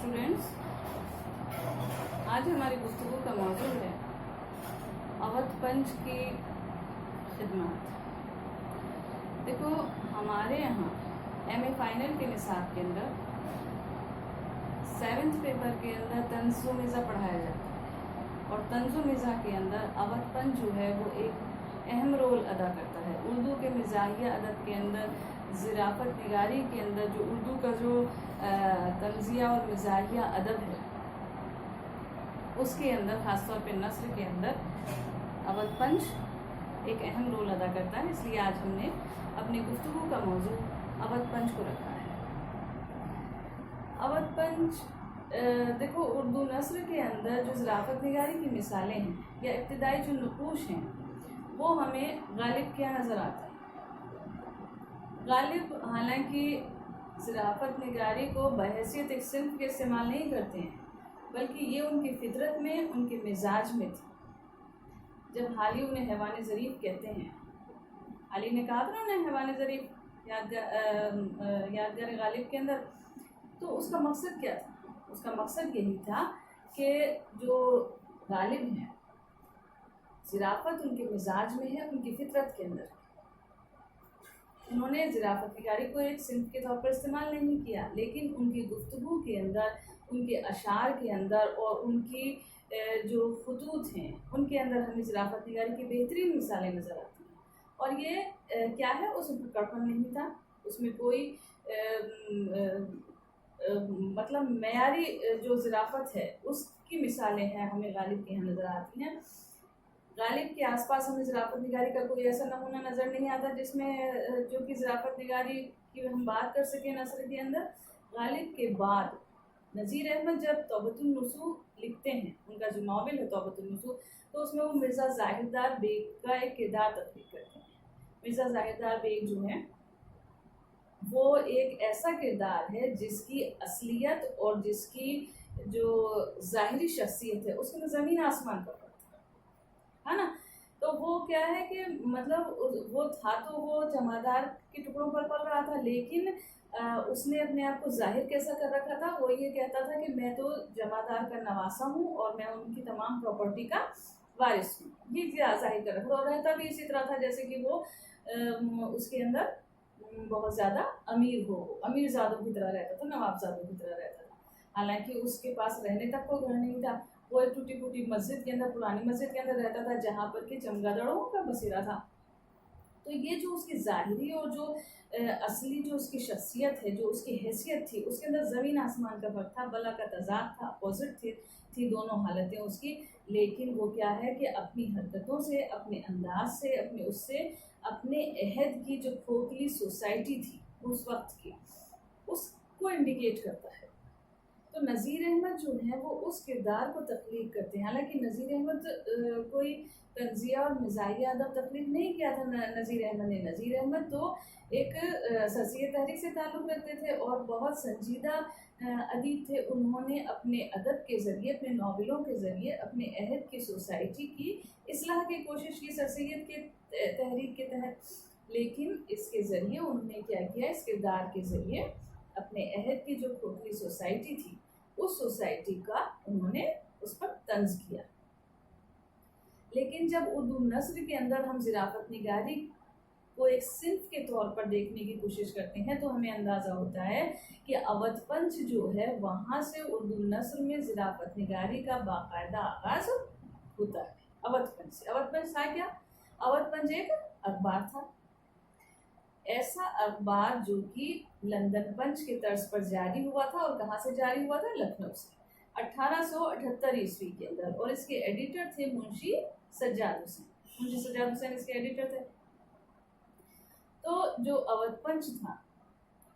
Students, आज हमारी गुफ्तगू का मौजू है अवध पंच की खिदमत। देखो, हमारे यहाँ एमए फाइनल के निसाब के अंदर 7th पेपर के अंदर तंज़ो मिज़ा पढ़ाया जाता है और तंज़ो मिज़ा के अंदर अवध पंच जो है वो एक अहम रोल अदा करता है। उर्दू के मिज़ाहिया अदब के अंदर, ज़राफ़त निगारी के अंदर जो उर्दू का जो तंज़िया और मिज़ाहिया अदब है उसके अंदर, ख़ासतौर पे नस्र के अंदर अवध पंच एक अहम रोल अदा करता है। इसलिए आज हमने अपनी गुफ्तगू का मौजू अवध पंच को रखा है। अवध पंच, देखो, उर्दू नस्र के अंदर जो ज़राफ़त निगारी की मिसालें हैं या इब्तिदाई जो नक़ूश हैं वो हमें गालिब क्या नज़र आता है। गालिब हालांकि ज़राफ़त निगारी को बहैसियत एक सिन्फ के इस्तेमाल नहीं करते हैं, बल्कि ये उनकी फितरत में, उनके मिजाज में थी। जब हाली उन्हें हैवान ज़रीफ़ कहते हैं, हाली ने कहा था ना उन्हें हैवान ज़रीफ़ यादगार गालिब के अंदर, तो उसका मकसद क्या था? उसका मकसद यही था कि जो गालिब हैं, ज़राफ़त उनके मिजाज में है, उनकी फितरत के अंदर। उन्होंने ज़राफ़त निगारी को एक सिन्फ के तौर पर इस्तेमाल नहीं किया, लेकिन उनकी गुफ्तगू के अंदर, उनके अशार के अंदर और उनकी जो खतूत हैं उनके अंदर हमें ज़राफ़त निगारी की बेहतरीन मिसालें नज़र आती हैं। और ये क्या है, उसमें कड़पन नहीं था, उसमें कोई मतलब मयारी जो ज़राफ़त है उसकी मिसालें हैं हमें गालिब के यहाँ नज़र आती हैं। गालिब के आसपास हमें ज़राफ़त निगारी का कोई ऐसा नमूना नज़र नहीं आता जिसमें जो कि ज़राफ़त निगारी की हम बात कर सकें नस्र के अंदर। गालिब के बाद नज़ीर अहमद जब तौबतुन नुसूह लिखते हैं, उनका जो नावल है तौबतुन नुसूह, तो उसमें वो मिर्ज़ा ज़ाहिरदार बेग का एक किरदार तख्लीक करते हैं। मिर्ज़ा ज़ाहिरदार बेग जो हैं वो एक ऐसा किरदार है जिसकी असलियत और जिसकी जो ज़ाहिरी शख्सियत है उसमें ज़मीन आसमान का है ना। तो वो क्या है कि मतलब वो था तो वो जमादार के टुकड़ों पर पल रहा था, लेकिन उसने अपने आप को जाहिर कैसा कर रखा था, वो ये कहता था कि मैं तो जमादार का नवासा हूँ और मैं उनकी तमाम प्रॉपर्टी का वारिस हूँ। ये जाहिर कर रखा, और रहता भी इसी तरह था जैसे कि वो उसके अंदर बहुत ज़्यादा अमीर हो, अमीरजादों की तरह रहता था, नवाबजादों की तरह रहता था। हालांकि उसके पास रहने तक को घर नहीं था, वो एक टूटी फूटी मस्जिद के अंदर, पुरानी मस्जिद के अंदर रहता था जहाँ पर कि चमगादड़ों का बसेरा था। तो ये जो उसकी ज़ाहिरी और जो असली जो उसकी शख्सियत है, जो उसकी हैसियत थी, उसके अंदर ज़मीन आसमान का फ़र्क था, बला का तज़ाद था, अपोजिट थी दोनों हालतें उसकी। लेकिन वो क्या है कि अपनी हरकतों से, अपने अंदाज से, अपने अहद की जो खोखली सोसाइटी थी उस वक्त की, उसको इंडिकेट करता है। तो नज़ीर अहमद जो है वो उस किरदार को तख्लीक करते हैं। हालांकि नज़ीर अहमद कोई तंज़िया और मिज़ाहिया अदब तख्लीक नहीं किया था नज़ीर अहमद ने। नज़ीर अहमद तो एक सरसिया तहरीक से ताल्लुक़ रखते थे और बहुत संजीदा अदीब थे। उन्होंने अपने अदब के ज़रिए, अपने नावलों के ज़रिए अपने अहद की सोसाइटी की इस्लाह की कोशिश की सरसियत के तहरीक के तहत, लेकिन इसके ज़रिए उन्होंने क्या किया, इस किरदार के ज़रिए अपने अहद की जो खोखली सोसाइटी थी उस सोसाइटी का उन्होंने उस पर तंज किया। लेकिन जब उर्दू नस्र के अंदर हम ज़राफ़त निगारी को एक सिन्फ के तौर पर देखने की कोशिश करते हैं तो हमें अंदाज़ा होता है कि अवध पंच जो है वहाँ से उर्दू नस्र में ज़राफ़त निगारी का बाकायदा आगाज़ होता है। अवध पंच से। अवध पंच था क्या? अवध पंच एक अखबार था, ऐसा अखबार जो कि लंदन पंच के तर्ज पर जारी हुआ था। और कहाँ से जारी हुआ था? लखनऊ से, 1878 ईस्वी के अंदर। और इसके एडिटर थे मुंशी सज्जाद हुसैन। मुंशी सज्जाद हुसैन इसके एडिटर थे। तो जो अवध पंच था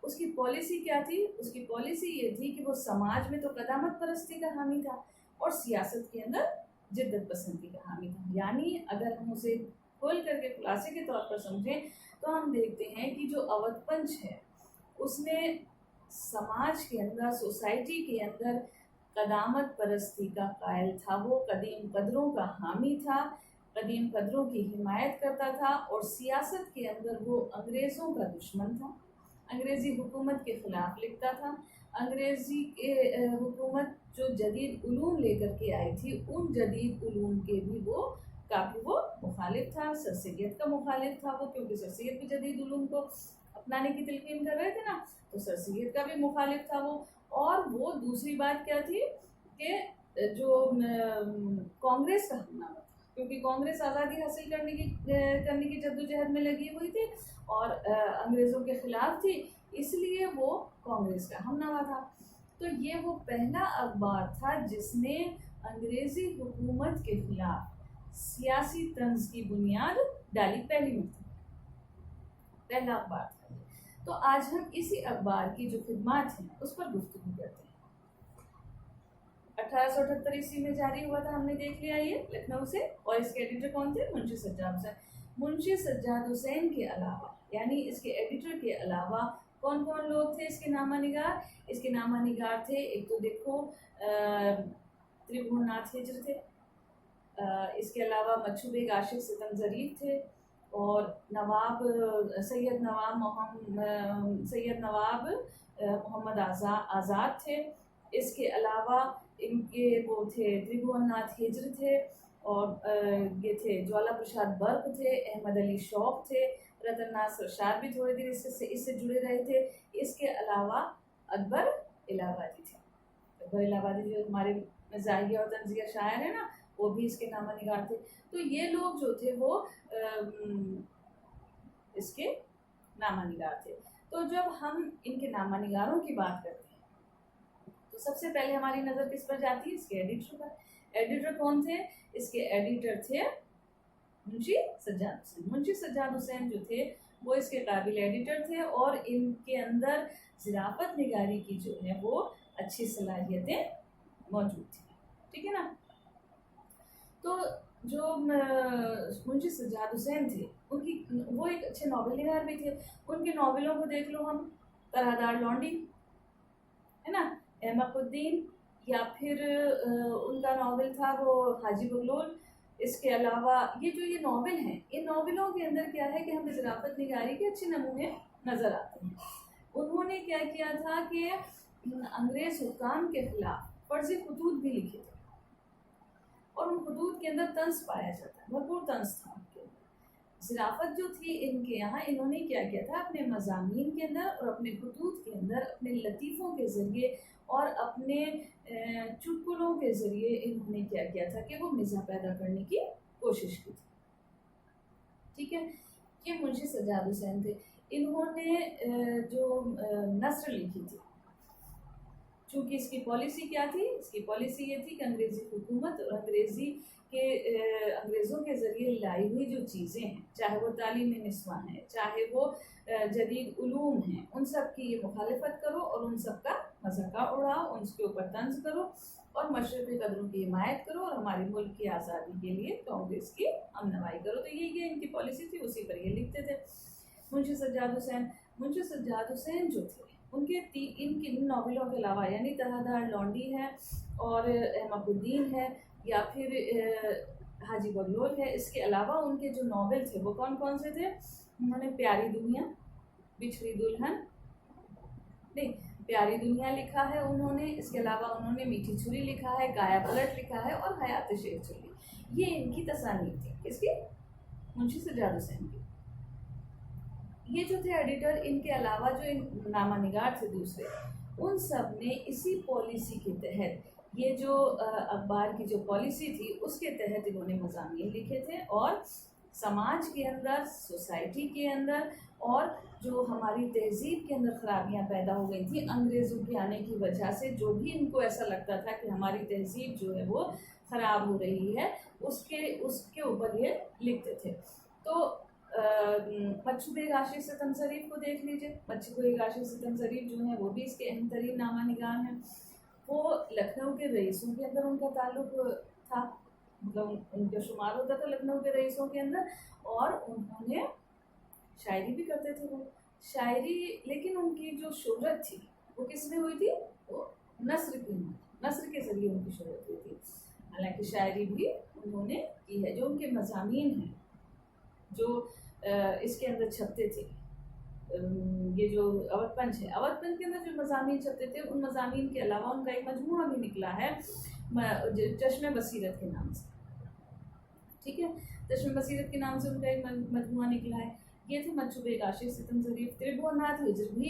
उसकी पॉलिसी क्या थी? उसकी पॉलिसी ये थी कि वो समाज में तो कदामत परस्ती का हामी था और सियासत के अंदर जिद्दत पसंदी का हामी था। यानी अगर हम उसे खोल करके खुलासे के तौर पर समझें तो हम देखते हैं कि जो अवध पंच है उसने समाज के अंदर, सोसाइटी के अंदर कदामत परस्ती का कायल था। वो कदीम कदरों का हामी था, कदीम कदरों की हिमायत करता था और सियासत के अंदर वो अंग्रेज़ों का दुश्मन था। انگریزی حکومت کے خلاف لکھتا تھا. انگریزی حکومت جو جدید علوم لے کر کے آئی تھی ان جدید علوم کے بھی وہ کافی وہ مخالف تھا. سر سید کا مخالف تھا وہ، کیونکہ سر سید بھی جدید علوم کو اپنانے کی تلقین کر رہے تھے نا، تو سر سید کا بھی مخالف تھا وہ. اور وہ دوسری بات کیا تھی کہ جو کانگریس کا ہم نام تھا، کیونکہ کانگریس آزادی حاصل کرنے کی جدوجہد میں لگی ہوئی تھی اور انگریزوں کے خلاف تھی، اس لیے وہ کانگریس کا ہم نامہ تھا. تو یہ وہ پہلا اخبار تھا جس نے انگریزی حکومت کے خلاف سیاسی طنز کی بنیاد ڈالی، پہلی مرتبہ پہلا اخبار تھا. تو آج ہم اسی اخبار کی جو خدمات ہیں اس پر گفتگو کرتے ہیں. 1878 عیسوی میں جاری ہوا تھا، ہم نے دیکھ لیا یہ لکھنؤ سے. اور اس کے ایڈیٹر کون تھے؟ منشی سجاد حسین. منشی سجاد حسین کے علاوہ، یعنی اس کے ایڈیٹر کے علاوہ کون کون لوگ تھے اس کے نامہ نگار؟ اس کے نامہ نگار تھے، ایک تو دیکھو تربھون ناتھ ہجر تھے، اس کے علاوہ مچھو بیگ عاشق ستم ظریف تھے، اور سید نواب محمد آزاد تھے. اس کے علاوہ ان کے وہ تھے تربھون ناتھ ہجر تھے، اور یہ تھے جوالا پرساد برق تھے، احمد علی شوق تھے، رتن ناز رشاد بھی تھوڑی دیر اس سے جڑے رہے تھے. اس کے علاوہ اکبر الہ آبادی تھے. اکبر الہ آبادی جو ہمارے مزاحیہ اور طنزیہ شاعر ہیں نا، وہ بھی اس کے نامہ نگار تھے. تو یہ لوگ جو تھے وہ اس کے نامہ نگار تھے. تو جب ہم ان کے نامہ نگاروں کی بات کرتے ہیں تو سب سے پہلے ہماری نظر کس پر جاتی ہے؟ اس کے ایڈیٹر پر. ایڈیٹر کون تھے؟ اس کے ایڈیٹر تھے منشی سجاد حسین. منشی سجاد حسین جو تھے وہ اس کے قابل ایڈیٹر تھے، اور ان کے اندر ظرافت نگاری کی جو ہے وہ اچھی صلاحیتیں موجود تھیں. ٹھیک ہے نا؟ تو جو منشی سجاد حسین تھے وہ ایک اچھے ناول نگار بھی تھے. ان کے ناولوں کو دیکھ لو ہم، طرح دار لونڈی ہے نا، احمق الدین، یا پھر ان کا ناول تھا وہ حاجی بغلول. اس کے علاوہ یہ ناول ہیں، ان ناولوں کے اندر کیا ہے کہ ہمیں ظرافت نگاری کے اچھے نمونے نظر آتے ہیں. انہوں نے کیا کیا تھا کہ انگریز حکام کے خلاف فرضی خطوط بھی لکھے تھے، اور ان خطوط کے اندر طنز پایا جاتا ہے، بھرپور طنز تھا. ظرافت جو تھی ان کے یہاں، انہوں نے کیا کیا تھا اپنے مضامین کے اندر اور اپنے خطوط کے اندر اپنے لطیفوں کے ذریعے اور اپنے چٹکلوں کے ذریعے انہوں نے کیا کیا تھا کہ وہ مزاح پیدا کرنے کی کوشش کی تھی. ٹھیک ہے، یہ منشی سجاد حسین تھے. انہوں نے جو نثر لکھی تھی، چونکہ اس کی پالیسی کیا تھی؟ اس کی پالیسی یہ تھی کہ انگریزی حکومت اور انگریزوں کے ذریعے لائی ہوئی جو چیزیں ہیں، چاہے وہ تعلیم نسواں ہیں، چاہے وہ جدید علوم ہیں، ان سب کی یہ مخالفت کرو اور ان سب کا مذاق اڑاؤ، ان کے اوپر طنز کرو اور مشرقی قدروں کی حمایت کرو، اور ہمارے ملک کی آزادی کے لیے کانگریس کی ہم نوائی کرو. تو یہ ان کی پالیسی تھی، اسی پر یہ لکھتے تھے. منشی سجاد حسین جو تھے ان کے ناولوں کے علاوہ، یعنی طرح دار لونڈی ہے اور احمق الدین ہے یا پھر حاجی بغلول ہے، اس کے علاوہ ان کے جو ناول تھے وہ کون کون سے تھے؟ انہوں نے پیاری دنیا، بچھڑی دلہن، نہیں پیاری دنیا لکھا ہے انہوں نے. اس کے علاوہ انہوں نے میٹھی چھری لکھا ہے، گایا پلٹ لکھا ہے، اور حیات شیر چلی. یہ ان کی تصانیف تھی. کس کی؟ منشی سجاد حسین کی. یہ جو تھے ایڈیٹر، ان کے علاوہ جو نامہ نگار تھے دوسرے، ان سب نے اسی پالیسی کے تحت، یہ جو اخبار کی جو پالیسی تھی اس کے تحت انہوں نے مضامین لکھے تھے، اور سماج کے اندر، سوسائٹی کے اندر، اور جو ہماری تہذیب کے اندر خرابیاں پیدا ہو گئی تھیں انگریزوں کے آنے کی وجہ سے، جو بھی ان کو ایسا لگتا تھا کہ ہماری تہذیب جو ہے وہ خراب ہو رہی ہے، اس کے اوپر یہ لکھتے تھے. تو مچھو بیگ عاشق ستم ظریف کو دیکھ لیجیے. مچھو بیگ عاشق ستم ظریف جو ہیں وہ بھی اس کے اہم ترین نامہ نگار ہیں. وہ لکھنؤ کے رئیسوں کے اندر ان کا تعلق تھا، مطلب ان کا شمار ہوتا تھا لکھنؤ کے رئیسوں کے اندر، اور انہوں نے شاعری بھی کرتے تھے. وہ شاعری، لیکن ان کی جو شہرت تھی وہ کس میں ہوئی تھی؟ وہ نثر کے ذریعے ان کی شہرت ہوئی تھی. حالانکہ شاعری بھی انہوں نے کی ہے. جو ان کے مضامین ہیں جو اس کے اندر چھپتے تھے، ये जो अवध पंच है, अवध पंच के अंदर जो मज़ामीन छपते थे उन मज़ामीन के अलावा उनका एक मजमूआ भी निकला है चश्मे बसीरत के नाम से, ठीक है। चश्मे बसीरत के नाम से उनका एक मजमूआ निकला है। ये थे मचुबे आशिक सितम ज़रीफ। त्रिभुवननाथ हिजर भी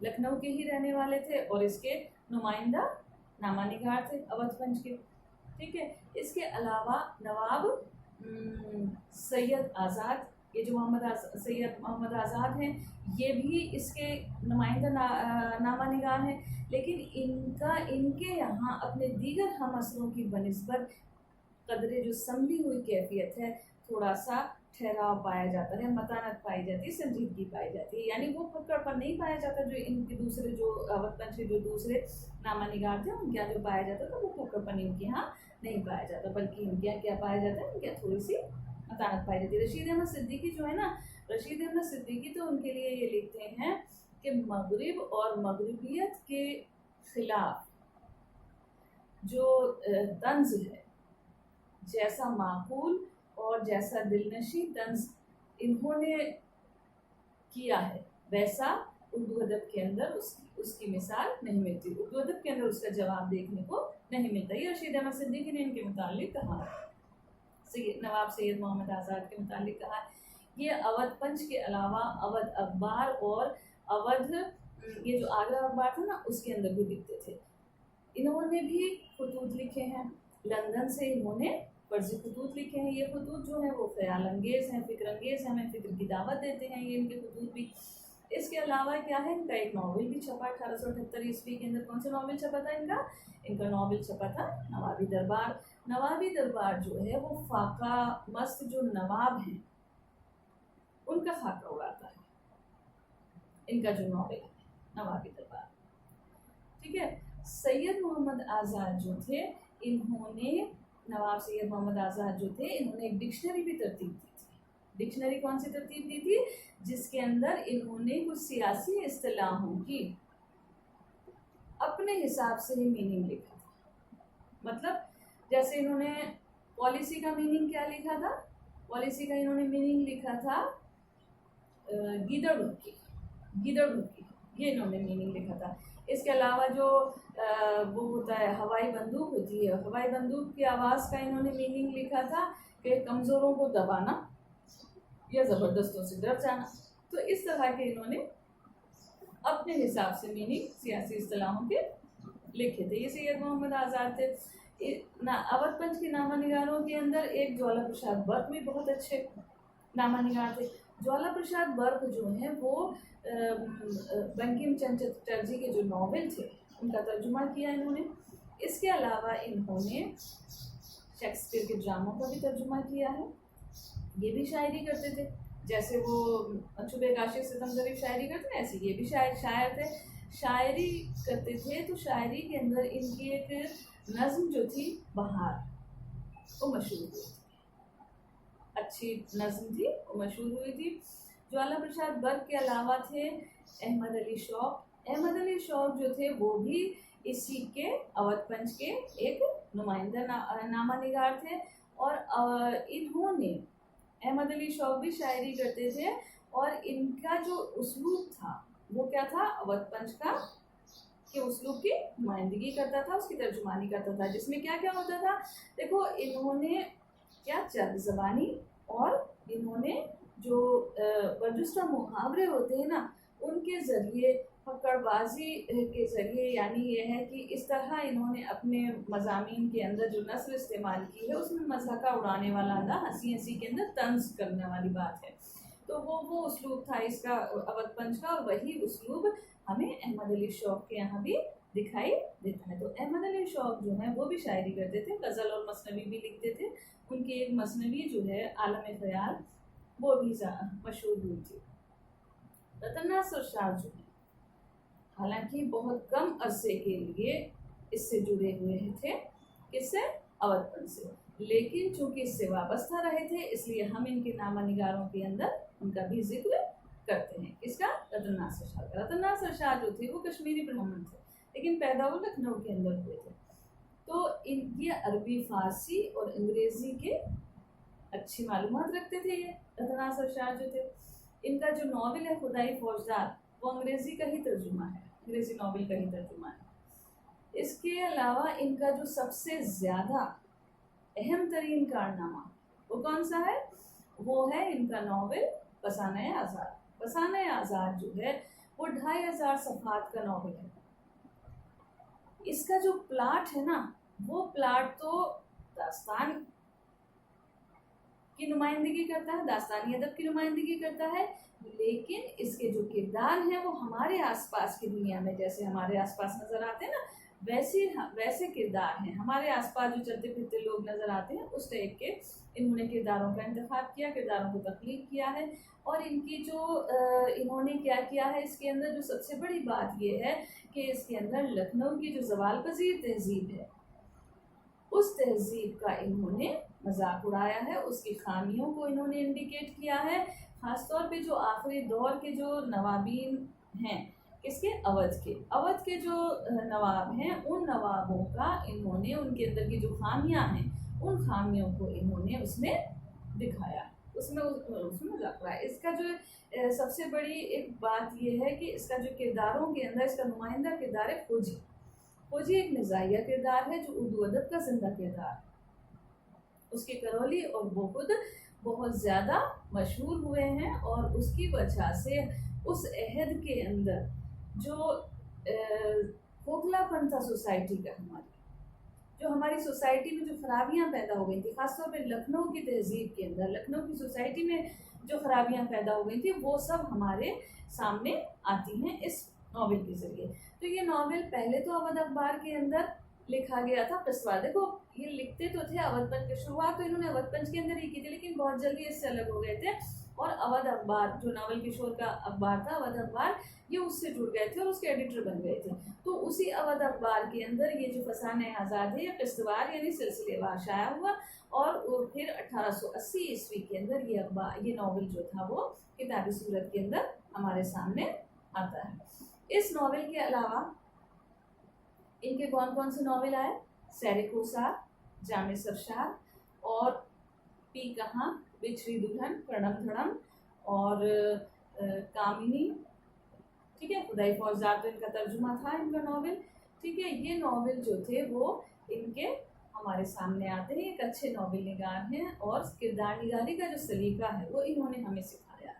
लखनऊ के ही रहने वाले थे और इसके नुमाइंदा नामानिगार थे अवध पंच के, ठीक है। इसके अलावा नवाब सैयद आज़ाद, ये जो सैयद मोहम्मद आज़ाद हैं, ये भी इसके नुमाइंदा नामानिगार हैं, लेकिन इनके यहाँ अपने दीगर हम असरों की बनिस्बत कदरे जो संभली हुई कैफियत है, थोड़ा सा ठहराव पाया जाता है, मतानत पाई जाती है, संजीदगी पाई जाती है। यानी वो फक्कड़पन नहीं पाया जाता जो इनके दूसरे जो अवध पंच के जो दूसरे नामानिगार थे उनके यहाँ जो पाया जाता था, वो फक्कड़पन इनके यहाँ नहीं पाया जाता, बल्कि इनके यहाँ क्या पाया जाता है, इनके यहाँ थोड़ी सी मतानत पाई जाती है। रशीद अहमद सिद्दीकी जो है ना, रशीद अहमद सिद्दीकी तो उनके लिए ये लिखते हैं कि मगरिब और मगरिबियत के खिलाफ जो तंज है, जैसा माकूल और जैसा दिलनशी तंज इन्होंने किया है, वैसा उर्दू अदब के अंदर उसकी मिसाल नहीं मिलती, उर्दू अदब के अंदर उसका जवाब देखने को नहीं मिलता। ये रशीद अहमद सिद्दीकी ने इनके मुतालिक कहा, नवाब सैयद मोहम्मद आज़ाद के मुतालिक कहा। ये अवध पंच के अलावा अवध अखबार और अवध ये जो आगरा अखबार था ना, उसके अंदर भी लिखते थे। इन्होंने भी खतूत लिखे हैं, लंदन से इन्होंने फर्जी खतूत लिखे हैं। ये खतूत जो हैं वो ख्याल अंगेज़ हैं, फ़िक्र अंगेज़ हैं, हमें फ़िक्र की दावत देते हैं ये इनके खतूत भी। इसके अलावा क्या है, इनका एक नावल भी छपा 1878 ईस्वी के अंदर। कौन सा नावल छपा था इनका नावल छपा था नवाबी दरबार। नवाबी दरबार जो है वो फाका मस्त जो नवाब हैं उनका फाका उड़ाता है, इनका जो नावल है नवाबी दरबार, ठीक है। सैयद मोहम्मद आज़ाद जो थे, इन्होंने नवाब सैयद मोहम्मद आज़ाद जो थे, इन्होंने एक डिक्शनरी भी तरतीब दी थी। डिक्शनरी कौन सी तरतीब दी थी, जिसके अंदर इन्होंने कुछ सियासी इस्तिलाहों की अपने हिसाब से ही मीनिंग लिखा था। मतलब जैसे इन्होंने पॉलिसी का मीनिंग क्या लिखा था, पॉलिसी का इन्होंने मीनिंग लिखा था गीदड़ भुक्की, ये इन्होंने मीनिंग लिखा था। इसके अलावा जो वो होता है हवाई बंदूक होती है, हवाई बंदूक की आवाज़ का इन्होंने मीनिंग लिखा था कि कमज़ोरों को दबाना या ज़बरदस्तों से डर जाना। तो इस तरह के इन्होंने अपने हिसाब से मीनिंग सियासी इस्तिलाहों के लिखे थे। ये सैयद मोहम्मद आज़ाद थे। अवध पंच के नामानिगारों के अंदर एक ज्वाला प्रसाद बर्क भी बहुत अच्छे नामानिगार थे। ज्वाला प्रसाद बर्क जो हैं वो बंकिम चंद्र चटर्जी के जो नावल थे उनका तर्जुमा किया इन्होंने। इसके अलावा इन्होंने शेक्सपियर के ड्रामों का भी तर्जुमा किया है। ये भी शायरी करते थे, जैसे वो मचुबे आशिक सितम ज़रीफ शायरी करते थे, ऐसे ये भी शायर थे, शायरी करते थे। तो शायरी के अंदर इनकी एक नज़्म जो थी बहार, वो मशहूर हुई थी, अच्छी नज़्म थी, वो मशहूर हुई थी। ज्वाला प्रसाद बर्क के अलावा थे अहमद अली शौक। अहमद अली शौक जो थे वो भी इसी के अवध पंच के एक नुमाइंदा नामानिगार थे। और इन्होंने अहमद अली शौक भी शायरी करते थे और इनका जो उसलूब था वो क्या था, अवध पंच का के उसलूब की नुमाइंदगी करता था, उसकी तर्जुमानी करता था, जिसमें क्या क्या होता था। देखो इन्होंने क्या चंद ज़बानी और इन्होंने जो बरजुस्ता मुहावरे होते हैं ना, उनके ज़रिए फक्कड़बाजी के ज़रिए, यानी ये है कि इस तरह इन्होंने अपने मज़ामीन के अंदर जो नस्ल इस्तेमाल की है उसमें मज़ाका उड़ाने वाला ना, हंसी हंसी के अंदर तंज करने वाली बात है। तो वो उसलूब था इसका अवध पंच का, और वही उसलूब हमें अहमद अली शौक के यहाँ भी दिखाई देता है। तो अहमद अली शौक जो है वो भी शायरी करते थे, गज़ल और मसनवी भी लिखते थे। उनकी एक मसनवी जो है आलम ख़याल वो भी मशहूर हुई थी। रतन नासिर शाह जो है हालांकि बहुत कम अरसे के लिए इससे जुड़े हुए थे, किससे, अवध पंच से, लेकिन चूंकि इससे वाबस्ता रहे थे इसलिए हम इनके नामानिगारों के अंदर उनका भी जिक्र करते हैं। इसका रतन नासिर शाह का। रतन नासिर शाह जो थे वो कश्मीरी ब्राह्मण थे, लेकिन पैदा वो लखनऊ के अंदर हुए थे। तो इनकी अरबी, फारसी और अंग्रेज़ी के अच्छी मालूमात रखते थे ये रतन नासिर शाह जो थे। इनका जो नॉवल है खुदाई फौजदार, वो अंग्रेजी का ही तर्जुमा है, अंग्रेजी नॉवल का ही तर्जुमा है। इसके अलावा इनका जो सबसे ज़्यादा अहम तरीन कारनामा वो कौन सा है? वो है इनका नॉवल फसाने आज़ाद। फसाने आज़ाद जो है वो 2500 सफ़हात का नॉवल है। इसका जो प्लाट है ना, वो प्लाट तो दास्तान की नुमाइंदगी करता है, दास्तानी अदब की नुमाइंदगी करता है, लेकिन इसके जो किरदार हैं वो हमारे आसपास की दुनिया में जैसे हमारे आसपास नज़र आते हैं ना, वैसे किरदार हैं। हमारे आसपास जो चलते फिरते लोग नज़र आते हैं उस टाइप के इन्होंने किरदारों का इंतखाब किया, किरदारों को तख्लीक किया है। और इनकी जो इन्होंने क्या किया है, इसके अंदर जो सबसे बड़ी बात ये है कि इसके अंदर लखनऊ की जो ज़वाल पज़ीर तहज़ीब है, उस तहज़ीब का इन्होंने मजाक उड़ाया है, उसकी खामियों को इन्होंने इंडिकेट किया है। ख़ासतौर पे जो आखिरी दौर के जो नवाबीन हैं, किसके? अवध के जो नवाब हैं, उन नवाबों का इन्होंने, उनके अंदर की जो खामियां हैं, उन खामियों को इन्होंने उसमें दिखाया, उसमें मजाक उड़ाया। इसका जो सबसे बड़ी एक बात ये है कि इसका जो किरदारों के अंदर इसका नुमाइंदा किरदार है फौजी। फौजी एक मिजाहिया किरदार है जो उर्दू अदब का जिंदा किरदार, उसके करौली और वो खुद बहुत ज़्यादा मशहूर हुए हैं। और उसकी वजह से उस अहद के अंदर जो खोखलापन था सोसाइटी का, हमारी सोसाइटी में जो खराबियां पैदा हो गई थी, खासतौर पे लखनऊ की तहजीब के अंदर, लखनऊ की सोसाइटी में जो खराबियां पैदा हो गई थी, वो सब हमारे सामने आती हैं इस नॉवेल के ज़रिए। तो ये नॉवेल पहले तो अवध अखबार के अंदर लिखा गया था। प्रस्ताव देखो, ये लिखते तो थे अवध पंच की शुरुआत तो इन्होंने अवध पंच के अंदर ही की थी, लेकिन बहुत जल्दी इससे अलग हो गए थे और अवध अखबार जो नावल किशोर का अखबार था, अवध अखबार, ये उससे जुड़ गए थे और उसके एडिटर बन गए थे। तो उसी अवध अखबार के अंदर ये जो फसाने आज़ाद है, ये किस्तवार यानी सिलसिलेवार शाया हुआ और फिर 1880 ईस्वी के अंदर ये नॉवल जो था वो किताबी सूरत के अंदर हमारे सामने आता है। इस नॉवल के अलावा इनके कौन कौन से नॉवल आए? सैर कोसार, जामे सरशार और पी कहाँ, बिछड़ी दुल्हन, कड़म धड़म और कामिनी, ठीक है। खुदाई फौजदार तो इनका तर्जुमा था इनका नॉवल, ठीक है। ये नॉवल जो थे वो इनके हमारे सामने आते हैं। एक अच्छे नॉवल निगार हैं और किरदार निगारी का जो सलीका है वो इन्होंने हमें सिखाया।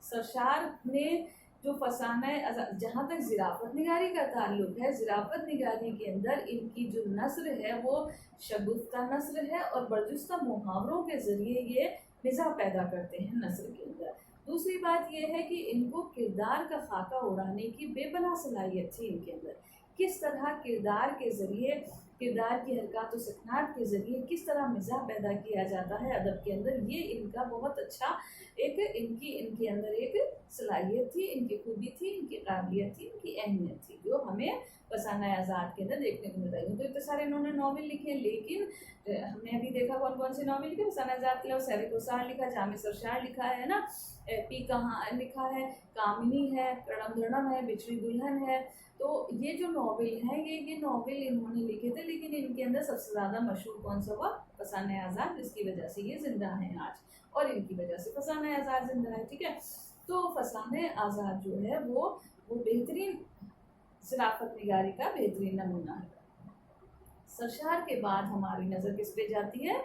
सरशार ने जो फसाना है, जहाँ तक ज़िराफ़त निगारी का ताल्लुक है, ज़िराफ़त निगारी के अंदर इनकी जो नस्र है वो शगुफ्ता नस्र है और बरजुस्ता मुहावरों के ज़रिए ये मिज़ाह पैदा करते हैं नस्र के अंदर। दूसरी बात यह है कि इनको किरदार का खाका उड़ाने की बेपनाह सलाहियत थी इनके अंदर। किस तरह किरदार के ज़रिए, किरदार की हरकत व सकनात के ज़रिए किस तरह मिज़ाह पैदा किया जाता है अदब के अंदर, ये इनका बहुत अच्छा एक इनके अंदर एक सलाहियत थी, इनकी खूबी थी, इनकी काबिलियत थी, इनकी अहमियत थी, जो हमें फसाना आज़ाद के अंदर देखने को मिल रही है। तो इतने सारे इन्होंने नॉवल लिखे, लेकिन हमने अभी देखा कौन कौन से नॉवल लिखे। फसाना आज़ाद के अलावा सैर कोसार लिखा, जामे सरशार लिखा है ना, पी कहाँ लिखा है, कामिनी है, कड़म धड़म है, बिछड़ी दुल्हन है। तो ये जो नॉवल है ये नॉवल इन्होंने लिखे थे, लेकिन इनके अंदर सबसे ज़्यादा मशहूर कौन सा हुआ? फसाना आज़ाद, जिसकी वजह से ये जिंदा हैं आज और इनकी वजह से फसाना आज़ाद जिंदा है, ठीक है। तो फसाने आज़ाद जो है वो बेहतरीन ज़राफ़त निगारी का बेहतरीन नमूना है। सरशार के बाद हमारी नज़र किस पे जाती है?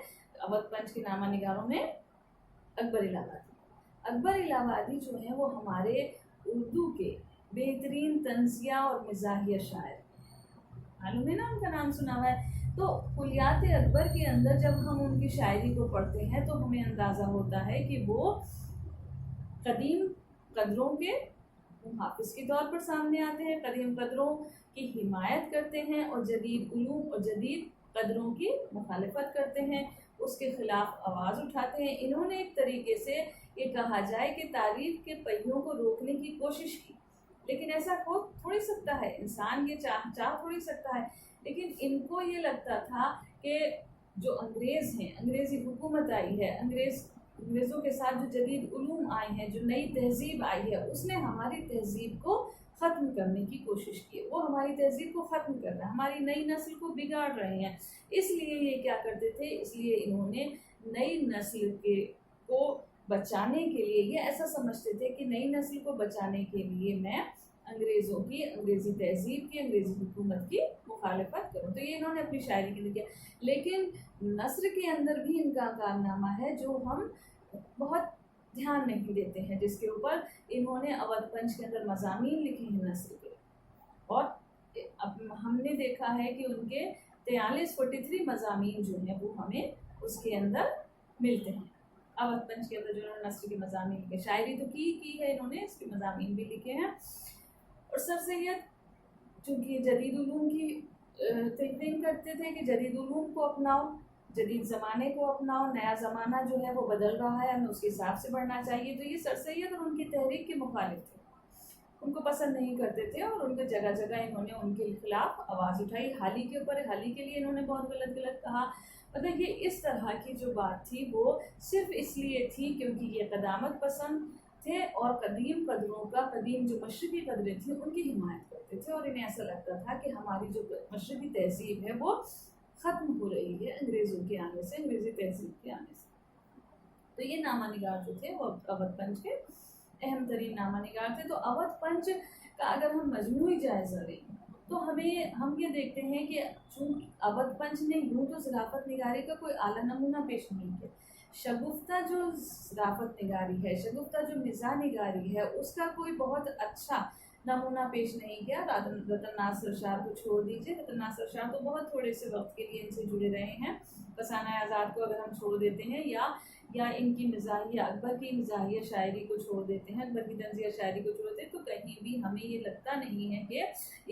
अवध पंच के नामा निगारों में अकबर इलाहाबादी। अकबर इलाहाबादी जो है वो हमारे उर्दू के बेहतरीन तंज़िया और मिज़ाहिया शायर, मालूम है ना, उनका नाम सुना हुआ है। तो कुलियात अकबर के अंदर जब हम उनकी शायरी को पढ़ते हैं तो हमें अंदाज़ा होता है कि वो कदीम कदरों के मुहाफ़िज़ के तौर पर सामने आते हैं, कदीम कदरों की हिमायत करते हैं और जदीद उलूम और जदीद कदरों की मुखालफत करते हैं, उसके ख़िलाफ़ आवाज़ उठाते हैं। इन्होंने एक तरीके से ये कहा जाए कि तारीफ़ के पहियों को रोकने की कोशिश की, लेकिन ऐसा हो थोड़ी सकता है, इंसान ये चाह थोड़ी सकता है। लेकिन इनको ये लगता था कि जो अंग्रेज़ हैं, अंग्रेज़ी हुकूमत आई है, अंग्रेज़ों के साथ जो जदीद उलूम आए हैं, जो नई तहज़ीब आई है, उसने हमारी तहज़ीब को ख़त्म करने की कोशिश की। वो हमारी तहज़ीब को ख़त्म कर रहा है, हमारी नई नस्ल को बिगाड़ रहे हैं। इसलिए ये क्या करते थे, इसलिए इन्होंने नई नस्ल को बचाने के लिए, ये ऐसा समझते थे कि नई नस्ल को बचाने के लिए मैं अंग्रेज़ों की, अंग्रेज़ी तहजीब की, अंग्रेज़ी हुकूमत की मुखालफत करूँ। तो ये इन्होंने अपनी शायरी के लिए किया। लेकिन नस्र के अंदर भी इनका कारनामा है जो हम बहुत ध्यान नहीं देते हैं, जिसके ऊपर इन्होंने अवध पंच के अंदर मज़ामीन लिखे हैं नस्र के। और अब हमने देखा है कि उनके 43 मज़ामीन जो हैं वो हमें उसके अंदर मिलते हैं। अवध पंच के अंदर जो इन्होंने नस्र के मज़ामीन लिखे, शायरी तो की है इन्होंने, इसके मज़ामीन भी लिखे हैं। और सर सैयद चूँकि जदीद उलूम की थिंकिंग करते थे कि जदीद उलूम को अपनाओ, जदीद ज़माने को अपनाओ, नया ज़माना जो है वो बदल रहा है, हमें उसके हिसाब से बढ़ना चाहिए। तो ये सर सैयद और उनकी तहरीक के मुखालिफ थे, उनको पसंद नहीं करते थे और उनके जगह जगह इन्होंने उनके खिलाफ आवाज़ उठाई। हाली के ऊपर, हाली के लिए इन्होंने बहुत गलत गलत कहा। मतलब ये इस तरह की जो बात थी वो सिर्फ इसलिए थी क्योंकि ये क़दामत पसंद थे और कदीम कदरों का, कदीम जो मशरक़ी कदरें थी उनकी हिमायत करते थे। और इन्हें ऐसा लगता था कि हमारी जो मशरक़ी तहजीब है वो ख़त्म हो रही है अंग्रेज़ों के आने से, अंग्रेज़ी तहजीब के आने से। तो ये नामा निगार जो थे वो अवध पंच के अहम तरीन नामा निगार थे। तो अवध पंच का अगर हम मजमूई जायज़ा लें तो हम ये देखते हैं कि चूँकि अवध पंच ने यूँ तो ज़राफ़त निगारी का कोई आला नमूना पेश नहीं किया, शगुफ्ता जो ज़राफ़त निगारी है, शगुफ्ता जो मिज़ाह निगारी है, उसका कोई बहुत अच्छा नमूना पेश नहीं किया। रतन नासिर शाह को छोड़ दीजिए, रतन नासिर शाह तो बहुत थोड़े से वक्त के लिए इनसे जुड़े रहे हैं। फसाना आज़ाद को अगर हम छोड़ देते हैं या इनकी मिज़ाहिया, अकबर की मिज़ाहिया शायरी को छोड़ देते हैं, अकबर की तंज़िया शायरी को छोड़ देते हैं, तो कहीं भी हमें ये लगता नहीं है कि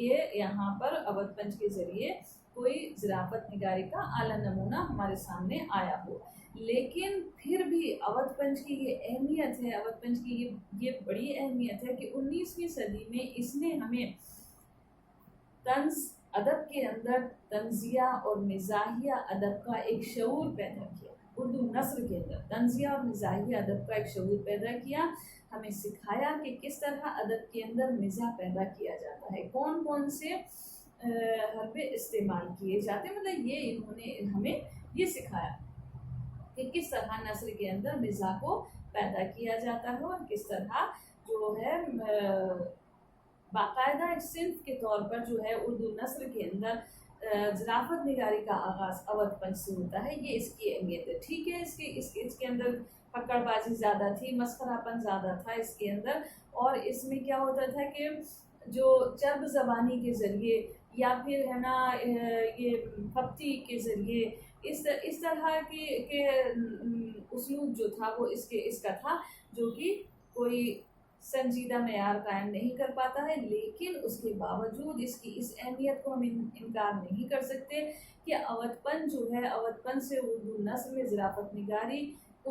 ये यहाँ पर अवध पंच के ज़रिए कोई ज़राफ़त निगारी का आला नमूना हमारे सामने आया हो। लेकिन फिर भी अवध पंच की ये अहमियत है, अवध पंच की ये बड़ी अहमियत है कि 19वीं सदी में इसने हमें तंज़ अदब के अंदर तंज़िया और मिज़ाहिया अदब का एक शऊर पैदा किया। उर्दू नस्र के अंदर तंज़िया और मिज़ाहिया अदब का एक शऊर पैदा किया, हमें सिखाया कि किस तरह अदब के अंदर मिज़ाह पैदा किया जाता है, कौन कौन से हरबे इस्तेमाल किए जाते हैं। मतलब ये इन्होंने हमें ये सिखाया कि किस तरह नस्र के अंदर मिज़ाह को पैदा किया जाता है और किस तरह जो है बाकायदा एक सिंफ के तौर पर जो है उर्दू नस्र के अंदर ज़राफ़त निगारी का आगाज़ अवध पंच से होता है। ये इसकी अहमियत है। ठीक है, इसके अंदर पकड़बाजी ज़्यादा थी, मस्खरापन ज़्यादा था इसके अंदर। और इसमें क्या होता था कि जो चर्ब ज़बानी के ज़रिए या फिर है ना ये खपती के ज़रिए इस तरह के उसलूब जो था वो इसका था, जो कि कोई संजीदा मेयार कायम नहीं कर पाता है। लेकिन उसके बावजूद इसकी इस अहमियत को हम इनकार नहीं कर सकते कि अवध पंच जो है, अवध पंच से उर्दू नस्र में ज़राफ़त निगारी